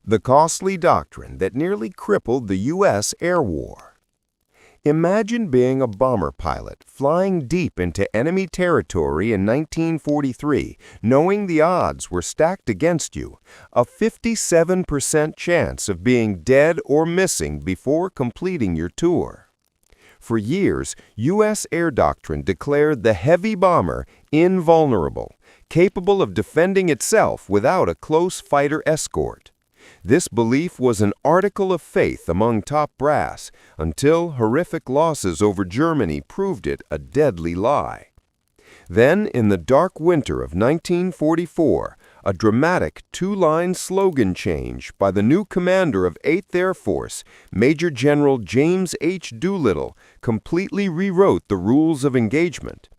The costly doctrine that nearly crippled the U.S. air war. Imagine being a bomber pilot flying deep into enemy territory in 1943, knowing the odds were stacked against you, a 57% chance of being dead or missing before completing your tour. For years, U.S. air doctrine declared the heavy bomber invulnerable, capable of defending itself without a close fighter escort. This belief was an article of faith among top brass until horrific losses over Germany proved it a deadly lie. Then, in the dark winter of 1944, a dramatic two-line slogan change by the new commander of 8th Air Force, Major General James H. Doolittle, completely rewrote the rules of engagement.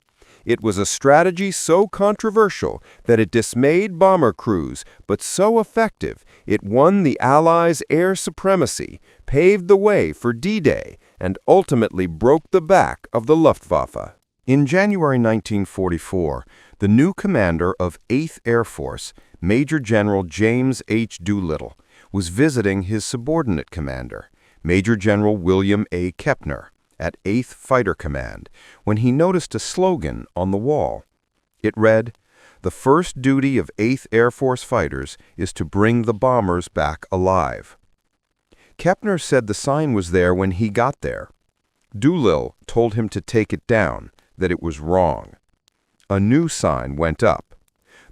It was a strategy so controversial that it dismayed bomber crews, but so effective it won the Allies' air supremacy, paved the way for D-Day, and ultimately broke the back of the Luftwaffe. In January 1944, the new commander of 8th Air Force, Major General James H. Doolittle, was visiting his subordinate commander, Major General William A. Kepner, at 8th Fighter Command, when he noticed a slogan on the wall. It read, "The first duty of 8th Air Force fighters is to bring the bombers back alive." Kepner said the sign was there when he got there. Doolittle told him to take it down, that it was wrong. A new sign went up.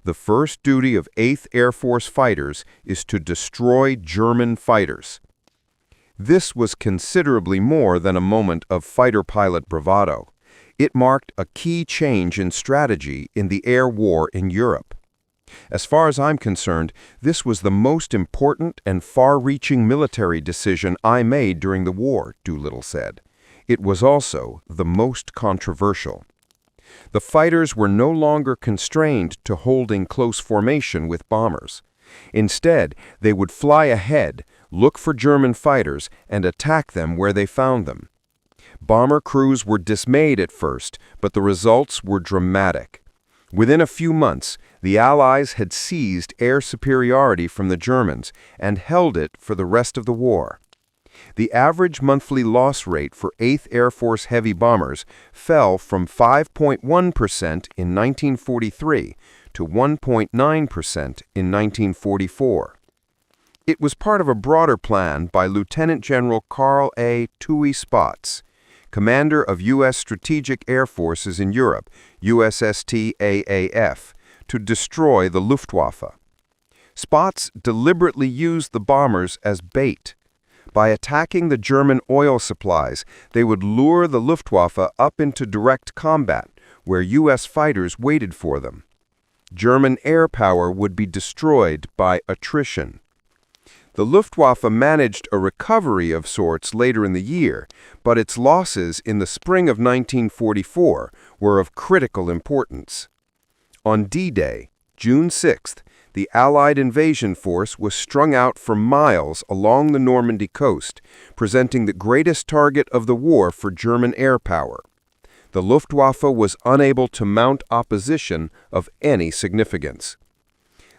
"The first duty of 8th Air Force fighters is to destroy German fighters." This was considerably more than a moment of fighter-pilot bravado. It marked a key change in strategy in the air war in Europe. "As far as I'm concerned, this was the most important and far-reaching military decision I made during the war," Doolittle said. "It was also the most controversial." The fighters were no longer constrained to holding close formation with bombers. Instead, they would fly ahead, look for German fighters, and attack them where they found them. Bomber crews were dismayed at first, but the results were dramatic. Within a few months, the Allies had seized air superiority from the Germans and held it for the rest of the war. The average monthly loss rate for 8th Air Force heavy bombers fell from 5.1% in 1943 to 1.9% in 1944. It was part of a broader plan by Lieutenant General Carl A. Tui Spaatz, commander of U.S. Strategic Air Forces in Europe, USSTAAF, to destroy the Luftwaffe. Spaatz deliberately used the bombers as bait. By attacking the German oil supplies, they would lure the Luftwaffe up into direct combat, where U.S. fighters waited for them. German air power would be destroyed by attrition. The Luftwaffe managed a recovery of sorts later in the year, but its losses in the spring of 1944 were of critical importance. On D-Day, June 6th, the Allied invasion force was strung out for miles along the Normandy coast, presenting the greatest target of the war for German air power. The Luftwaffe was unable to mount opposition of any significance.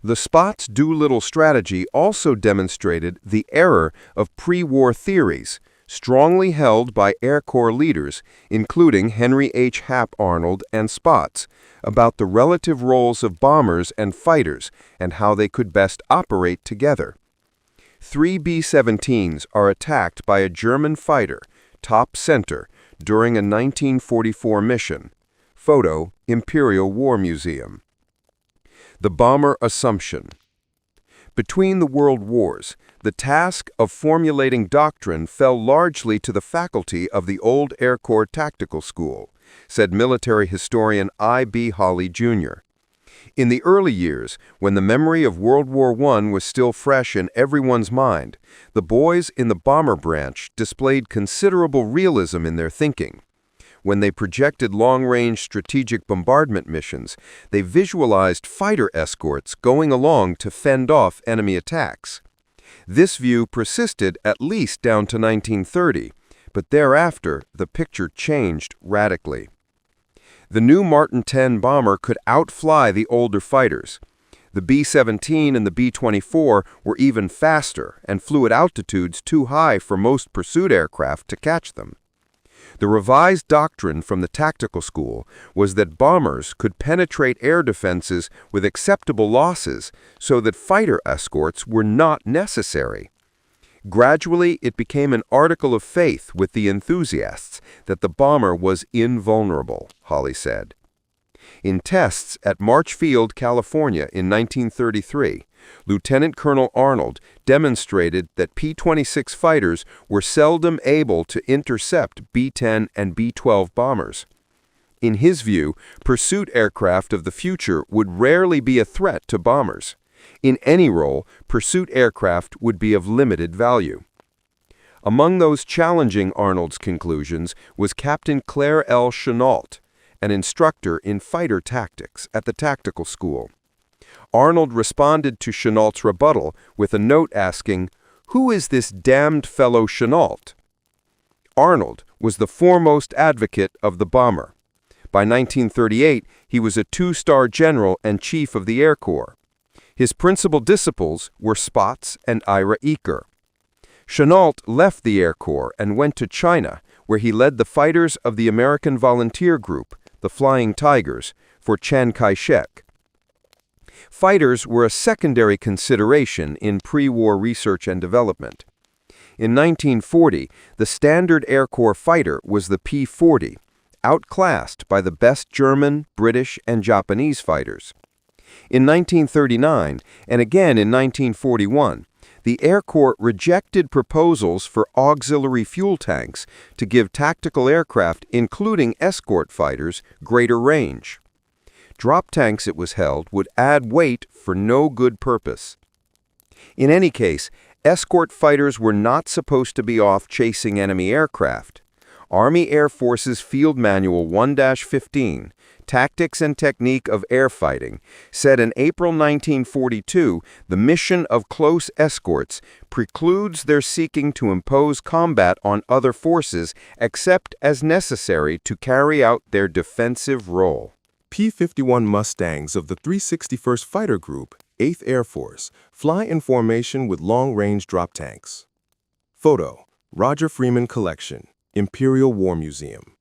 The Spaatz-Doolittle strategy also demonstrated the error of pre-war theories, strongly held by Air Corps leaders, including Henry H. Hap Arnold and Spaatz, about the relative roles of bombers and fighters and how they could best operate together. 3 B-17s are attacked by a German fighter, top center, during a 1944 mission. Photo, Imperial War Museum. The bomber assumption. Between the world wars, the task of formulating doctrine fell largely to the faculty of the old Air Corps Tactical School, said military historian I.B. Hawley, Jr. In the early years, when the memory of World War I was still fresh in everyone's mind, the boys in the bomber branch displayed considerable realism in their thinking. When they projected long-range strategic bombardment missions, they visualized fighter escorts going along to fend off enemy attacks. This view persisted at least down to 1930, but thereafter the picture changed radically. The new Martin 10 bomber could outfly the older fighters. The B-17 and the B-24 were even faster and flew at altitudes too high for most pursuit aircraft to catch them. The revised doctrine from the tactical school was that bombers could penetrate air defenses with acceptable losses so that fighter escorts were not necessary. Gradually, it became an article of faith with the enthusiasts that the bomber was invulnerable, Hawley said. In tests at March Field, California in 1933, Lieutenant Colonel Arnold demonstrated that P-26 fighters were seldom able to intercept B-10 and B-12 bombers. In his view, pursuit aircraft of the future would rarely be a threat to bombers. In any role, pursuit aircraft would be of limited value. Among those challenging Arnold's conclusions was Captain Claire L. Chennault, an instructor in fighter tactics at the tactical school. Arnold responded to Chennault's rebuttal with a note asking, "Who is this damned fellow Chennault?" Arnold was the foremost advocate of the bomber. By 1938, he was a two-star general and chief of the Air Corps. His principal disciples were Spaatz and Ira Eaker. Chennault left the Air Corps and went to China, where he led the fighters of the American Volunteer Group, the Flying Tigers, for Chiang Kai-shek. Fighters were a secondary consideration in pre-war research and development. In 1940, the standard Air Corps fighter was the P-40, outclassed by the best German, British, and Japanese fighters. In 1939, and again in 1941, the Air Corps rejected proposals for auxiliary fuel tanks to give tactical aircraft, including escort fighters, greater range. Drop tanks, it was held, would add weight for no good purpose. In any case, escort fighters were not supposed to be off chasing enemy aircraft. Army Air Force's Field Manual 1-15, Tactics and Technique of Air Fighting, said in April 1942 the mission of close escorts precludes their seeking to impose combat on other forces except as necessary to carry out their defensive role. P-51 Mustangs of the 361st Fighter Group, 8th Air Force, fly in formation with long-range drop tanks. Photo: Roger Freeman Collection, Imperial War Museum.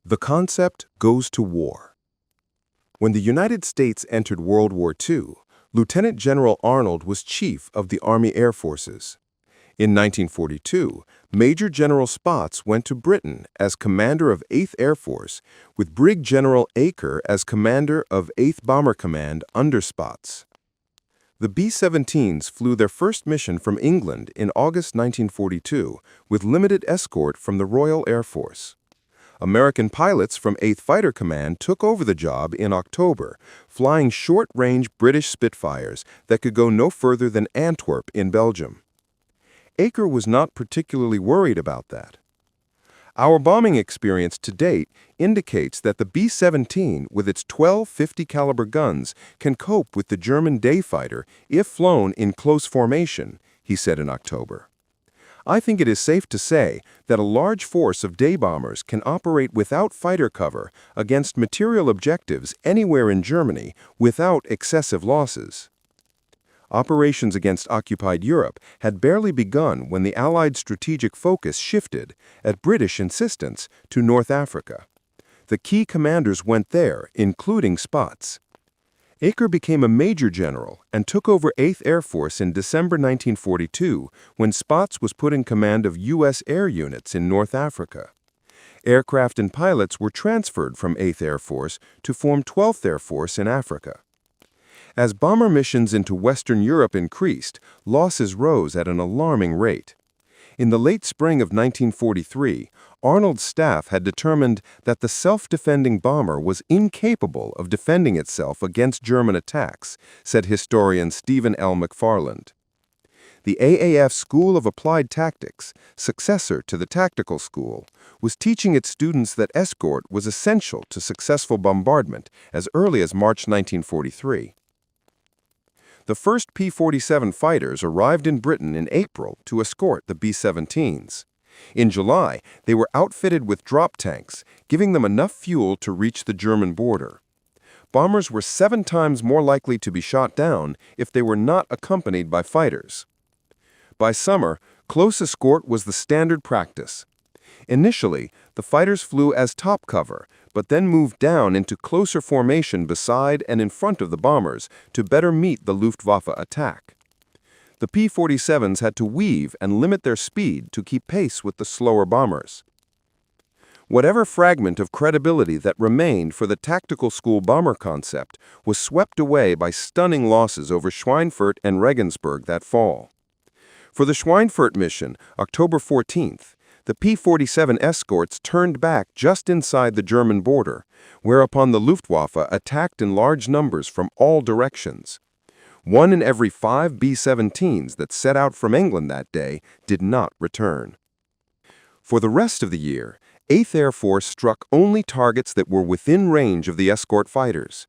The concept goes to war. When the United States entered World War II, Lieutenant General Arnold was chief of the Army Air Forces. In 1942, Major General Spaatz went to Britain as commander of 8th Air Force, with Brig General Aker as commander of 8th Bomber Command under Spaatz. The B-17s flew their first mission from England in August 1942 with limited escort from the Royal Air Force. American pilots from 8th Fighter Command took over the job in October, flying short-range British Spitfires that could go no further than Antwerp in Belgium. Aker was not particularly worried about that. Our bombing experience to date indicates that the B-17 with its 12 50 caliber guns can cope with the German day fighter if flown in close formation, he said in October. I think it is safe to say that a large force of day bombers can operate without fighter cover against material objectives anywhere in Germany without excessive losses. Operations against occupied Europe had barely begun when the Allied strategic focus shifted, at British insistence, to North Africa. The key commanders went there, including Spaatz. Aker became a major general and took over 8th Air Force in December 1942 when Spaatz was put in command of U.S. air units in North Africa. Aircraft and pilots were transferred from 8th Air Force to form 12th Air Force in Africa. As bomber missions into Western Europe increased, losses rose at an alarming rate. In the late spring of 1943, Arnold's staff had determined that the self-defending bomber was incapable of defending itself against German attacks, said historian Stephen L. McFarland. The AAF School of Applied Tactics, successor to the Tactical School, was teaching its students that escort was essential to successful bombardment as early as March 1943. The first P-47 fighters arrived in Britain in April to escort the B-17s. In July, they were outfitted with drop tanks, giving them enough fuel to reach the German border. bombers were 7 times more likely to be shot down if they were not accompanied by fighters. By summer, close escort was the standard practice. Initially, the fighters flew as top cover, but then moved down into closer formation beside and in front of the bombers to better meet the Luftwaffe attack. The P-47s had to weave and limit their speed to keep pace with the slower bombers. Whatever fragment of credibility that remained for the tactical school bomber concept was swept away by stunning losses over Schweinfurt and Regensburg that fall. For the Schweinfurt mission, October 14th, the P-47 escorts turned back just inside the German border, whereupon the Luftwaffe attacked in large numbers from all directions. 1 in every 5 B-17s that set out from England that day did not return. For the rest of the year, 8th Air Force struck only targets that were within range of the escort fighters.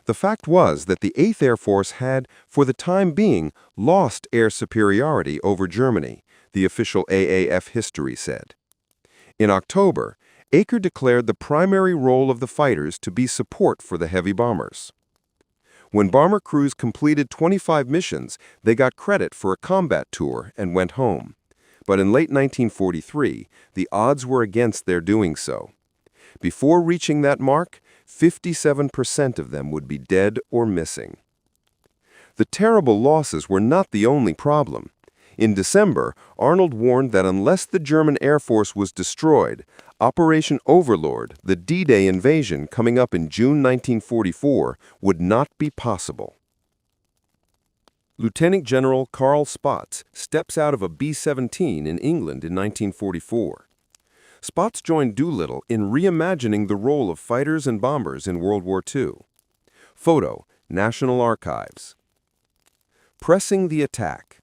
The fact was that the 8th Air Force had, for the time being, lost air superiority over Germany, the official AAF history said. In October, Aker declared the primary role of the fighters to be support for the heavy bombers. When bomber crews completed 25 missions, they got credit for a combat tour and went home. But in late 1943, the odds were against their doing so. Before reaching that mark, 57% of them would be dead or missing. The terrible losses were not the only problem. In December, Arnold warned that unless the German Air Force was destroyed, Operation Overlord, the D-Day invasion coming up in June 1944, would not be possible. Lieutenant General Karl Spaatz steps out of a B-17 in England in 1944. Spaatz joined Doolittle in reimagining the role of fighters and bombers in World War II. Photo, National Archives. Pressing the attack.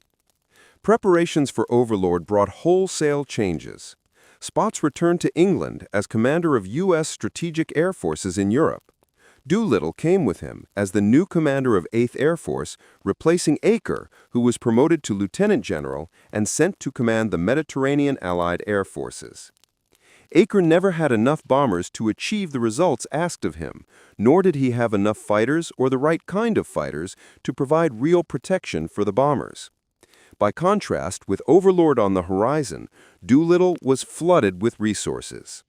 Preparations for Overlord brought wholesale changes. Spaatz returned to England as commander of U.S. strategic air forces in Europe. Doolittle came with him as the new commander of 8th Air Force, replacing Aker, who was promoted to lieutenant general and sent to command the Mediterranean Allied Air Forces. Aker never had enough bombers to achieve the results asked of him, nor did he have enough fighters or the right kind of fighters to provide real protection for the bombers. By contrast, with Overlord on the horizon, Doolittle was flooded with resources.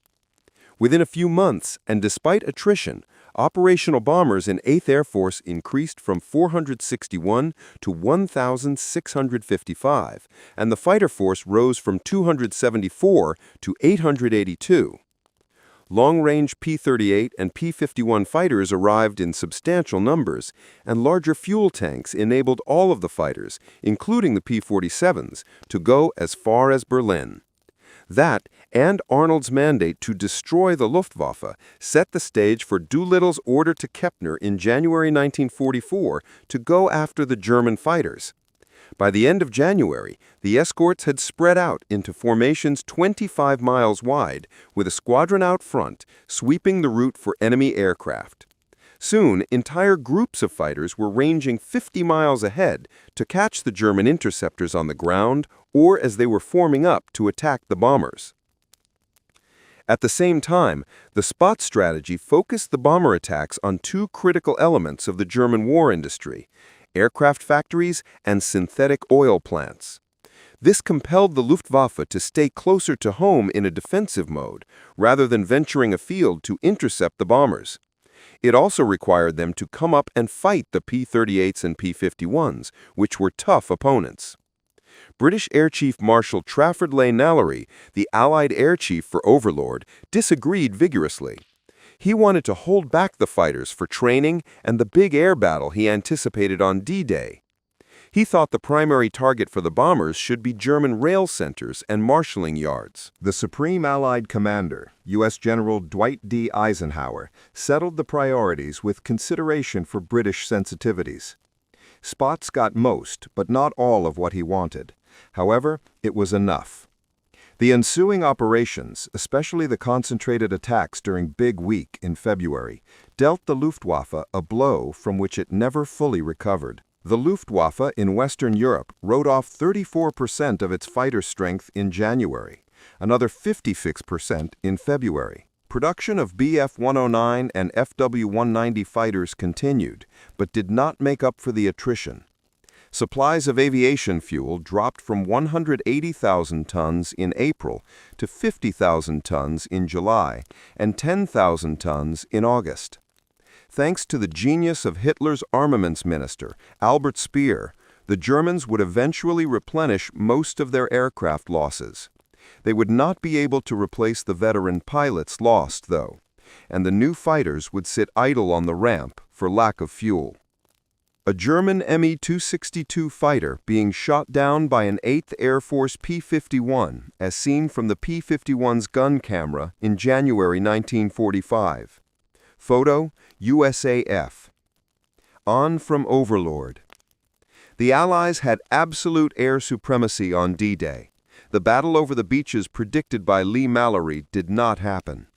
Within a few months, and despite attrition, operational bombers in 8th Air Force increased from 461 to 1,655, and the fighter force rose from 274 to 882. Long-range P-38 and P-51 fighters arrived in substantial numbers, and larger fuel tanks enabled all of the fighters, including the P-47s, to go as far as Berlin. That, and Arnold's mandate to destroy the Luftwaffe, set the stage for Doolittle's order to Kepner in January 1944 to go after the German fighters. By the end of January, the escorts had spread out into formations 25 miles wide, with a squadron out front, sweeping the route for enemy aircraft. Soon, entire groups of fighters were ranging 50 miles ahead to catch the German interceptors on the ground or as they were forming up to attack the bombers. At the same time, the Spaatz strategy focused the bomber attacks on 2 critical elements of the German war industry: aircraft factories and synthetic oil plants. This compelled the Luftwaffe to stay closer to home in a defensive mode, rather than venturing afield to intercept the bombers. It also required them to come up and fight the P-38s and P-51s, which were tough opponents. British Air Chief Marshal Trafford Leigh-Mallory, the Allied Air Chief for Overlord, disagreed vigorously. He wanted to hold back the fighters for training and the big air battle he anticipated on D-Day. He thought the primary target for the bombers should be German rail centers and marshalling yards. The Supreme Allied Commander, U.S. General Dwight D. Eisenhower, settled the priorities with consideration for British sensitivities. Spaatz got most, but not all of what he wanted. However, it was enough. The ensuing operations, especially the concentrated attacks during Big Week in February, dealt the Luftwaffe a blow from which it never fully recovered. The Luftwaffe in Western Europe wrote off 34% of its fighter strength in January, another 56% in February. Production of Bf-109 and FW-190 fighters continued, but did not make up for the attrition. Supplies of aviation fuel dropped from 180,000 tons in April to 50,000 tons in July and 10,000 tons in August. Thanks to the genius of Hitler's armaments minister, Albert Speer, the Germans would eventually replenish most of their aircraft losses. They would not be able to replace the veteran pilots lost, though, and the new fighters would sit idle on the ramp for lack of fuel. A German Me-262 fighter being shot down by an 8th Air Force P-51, as seen from the P-51's gun camera in January 1945. Photo, USAF. On from Overlord. The Allies had absolute air supremacy on D-Day. The battle over the beaches predicted by Lee-Mallory did not happen.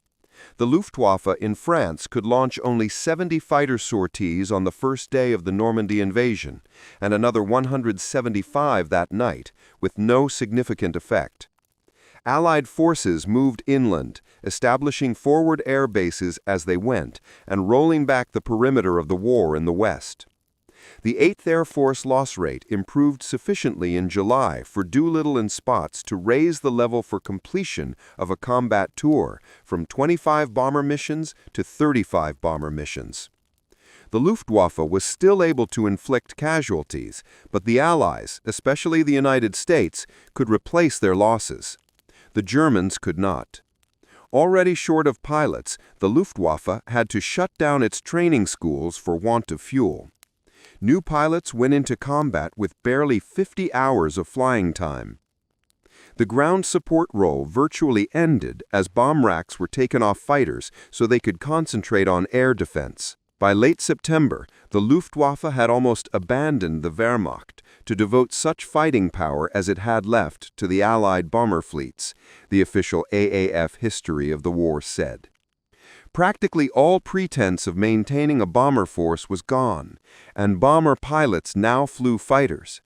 The Luftwaffe in France could launch only 70 fighter sorties on the first day of the Normandy invasion, and another 175 that night, with no significant effect. Allied forces moved inland, establishing forward air bases as they went, and rolling back the perimeter of the war in the west. The 8th Air Force loss rate improved sufficiently in July for Doolittle and Spaatz to raise the level for completion of a combat tour from 25 bomber missions to 35 bomber missions. The Luftwaffe was still able to inflict casualties, but the Allies, especially the United States, could replace their losses. The Germans could not. Already short of pilots, the Luftwaffe had to shut down its training schools for want of fuel. New pilots went into combat with barely 50 hours of flying time. The ground support role virtually ended as bomb racks were taken off fighters so they could concentrate on air defense. By late September, the Luftwaffe had almost abandoned the Wehrmacht to devote such fighting power as it had left to the Allied bomber fleets, the official AAF history of the war said. Practically all pretense of maintaining a bomber force was gone, and bomber pilots now flew fighters.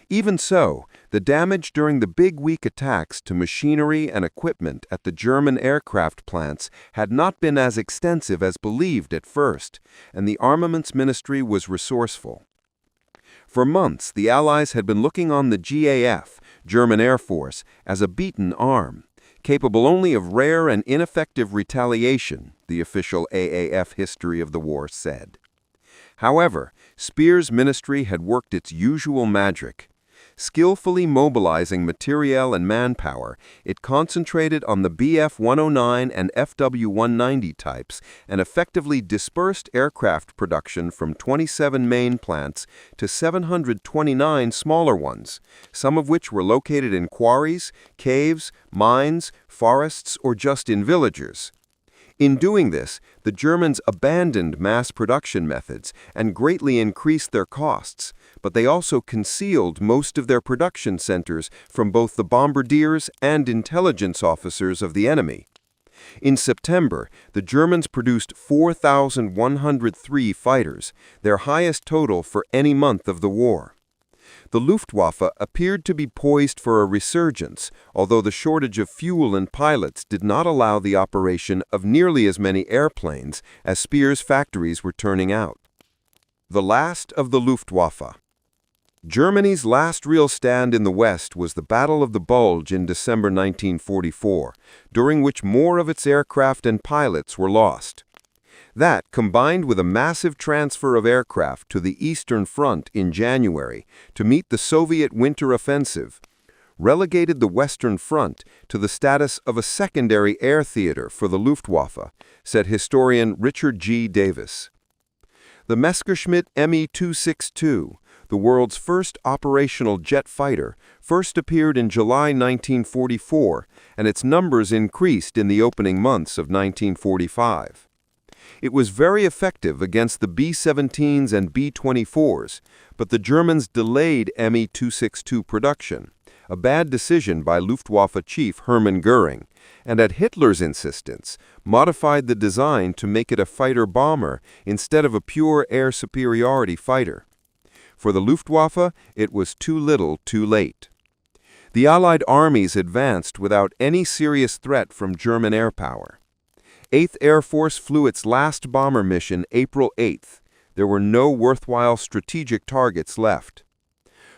Even so, the damage during the Big Week attacks to machinery and equipment at the German aircraft plants had not been as extensive as believed at first, and the Armaments Ministry was resourceful. For months, the Allies had been looking on the GAF, German Air Force, as a beaten arm, capable only of rare and ineffective retaliation, the official AAF history of the war said. However, Speer's ministry had worked its usual magic. Skillfully mobilizing materiel and manpower, it concentrated on the Bf-109 and FW-190 types and effectively dispersed aircraft production from 27 main plants to 729 smaller ones, some of which were located in quarries, caves, mines, forests, or just in villagers. In doing this, the Germans abandoned mass production methods and greatly increased their costs, but they also concealed most of their production centers from both the bombardiers and intelligence officers of the enemy. In September, the Germans produced 4,103 fighters, their highest total for any month of the war. The Luftwaffe appeared to be poised for a resurgence, although the shortage of fuel and pilots did not allow the operation of nearly as many airplanes as Speer's factories were turning out. The last of the Luftwaffe. Germany's last real stand in the West was the Battle of the Bulge in December 1944, during which more of its aircraft and pilots were lost. That, combined with a massive transfer of aircraft to the Eastern Front in January to meet the Soviet winter offensive, relegated the Western Front to the status of a secondary air theater for the Luftwaffe, said historian Richard G. Davis. The Messerschmitt Me-262, the world's first operational jet fighter, first appeared in July 1944, and its numbers increased in the opening months of 1945. It was very effective against the B-17s and B-24s, but the Germans delayed Me-262 production, a bad decision by Luftwaffe chief Hermann Göring, and at Hitler's insistence, modified the design to make it a fighter-bomber instead of a pure air superiority fighter. For the Luftwaffe, it was too little too late. The Allied armies advanced without any serious threat from German air power. 8th Air Force flew its last bomber mission April 8th. There were no worthwhile strategic targets left.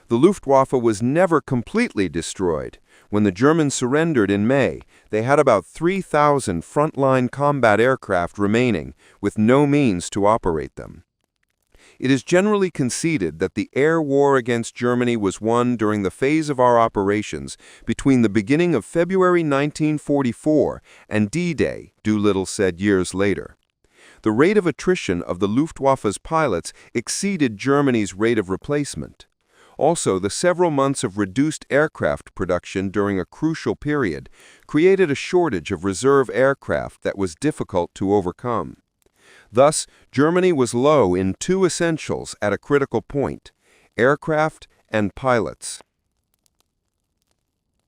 The Luftwaffe was never completely destroyed. When the Germans surrendered in May, they had about 3,000 frontline combat aircraft remaining, with no means to operate them. It is generally conceded that the air war against Germany was won during the phase of our operations between the beginning of February 1944 and D-Day, Doolittle said years later. The rate of attrition of the Luftwaffe's pilots exceeded Germany's rate of replacement. Also, the several months of reduced aircraft production during a crucial period created a shortage of reserve aircraft that was difficult to overcome. Thus, Germany was low in two essentials at a critical point: aircraft and pilots.